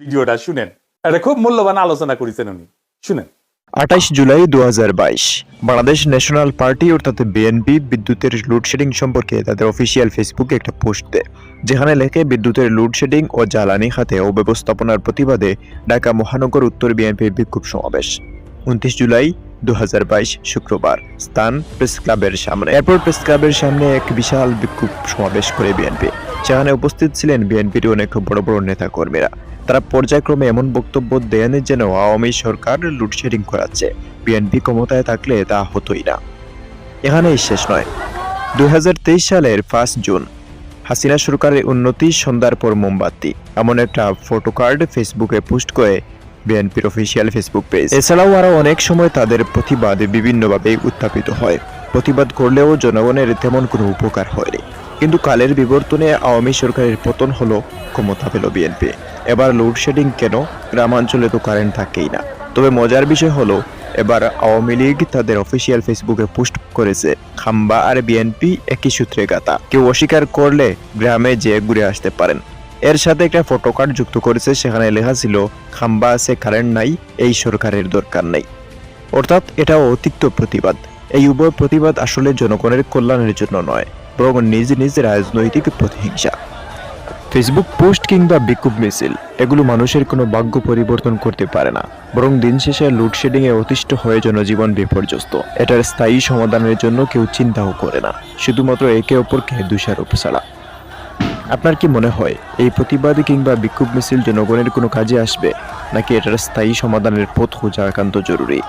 ভিডিওটা শুনেন, এটা খুব মূল্যবান আলোচনা করেছেন উনি, শুনেন। 28 জুলাই 2022 বাংলাদেশ ন্যাশনাল পার্টি অর্থাৎ বিএনপি বিদ্যুতের লোডশেডিং সম্পর্কে তাদের অফিসিয়াল ফেসবুকে একটা পোস্ট দেয়, যেখানে লেখে বিদ্যুতের লোডশেডিং ও জ্বালানি খাতে অব্যবস্থাপনার প্রতিবাদে ঢাকা মহানগর উত্তর বিএনপির বিক্ষোভ সমাবেশ। 29 জুলাই 2022 শুক্রবার, স্থান প্রেস ক্লাবের সামনে। এরপর প্রেস ক্লাবের সামনে এক বিশাল বিক্ষোভ সমাবেশ করে বিএনপি। সেখানে উপস্থিত ছিলেন বিএনপির অনেক বড় বড় নেতা কর্মীরা। তারা পর্যায়ক্রমে এমন বক্তব্য দেন যেন আওয়ামী সরকার লোডশেডিং করাচ্ছে, বিএনপি ক্ষমতায় থাকলে তা হতোই না। এখানেই শেষ নয়। 2023 সালের 5 জুন হাসিনা সরকারের উন্নতি সন্ধ্যার পর মোমবাতি, এমন একটা ফটোকার্ড ফেসবুকে পোস্ট করে বিএনপির অফিসিয়াল ফেসবুক পেজ। এছাড়াও আরও অনেক সময় তাদের প্রতিবাদ বিভিন্নভাবে উত্থাপিত হয়। প্রতিবাদ করলেও জনগণের তেমন কোনো উপকার হয়নি। কিন্তু কালের বিবর্তনে আওয়ামী সরকারের পতন হলো, ক্ষমতা পেল বিএনপি। এবার লোডশেডিং কেন? গ্রামাঞ্চলে তো কারেন্ট থাকেই না। তবে মজার বিষয় হলো, এবার আওয়ামী লীগ তাদের অফিসিয়াল ফেসবুকে পোস্ট করেছে খাম্বা আর বিএনপি একই সূত্রে গাঁথা। কেউ অস্বীকার করলে গ্রামে যেয়ে ঘুরে আসতে পারেন। এর সাথে একটা ফটোকার্ড যুক্ত করেছে, সেখানে লেখা ছিল খাম্বা আছে কারেন্ট নাই, এই সরকারের দরকার নেই। অর্থাৎ এটা অতিরিক্ত প্রতিবাদ। এই উভয় প্রতিবাদ আসলে জনগণের কল্যাণের জন্য নয়, বরং নিজ নিজ রাজনৈতিক প্রতিহিংসা। ফেসবুক পোস্ট কিংবা বিক্ষোভ মিছিল এগুলো মানুষের কোনো ভাগ্য পরিবর্তন করতে পারে না, বরং দিন শেষে লোডশেডিংয়ে অতিষ্ঠ হয়ে জনজীবন বিপর্যস্ত। এটার স্থায়ী সমাধানের জন্য কেউ চিন্তাও করে না, শুধুমাত্র একে অপরকে দোষারোপ ছাড়া। আপনার কি মনে হয় এই প্রতিবাদ কিংবা বিক্ষোভ মিছিল জনগণের কোনো কাজে আসবে, নাকি এটার স্থায়ী সমাধানের পথ খোঁজা একান্ত জরুরি?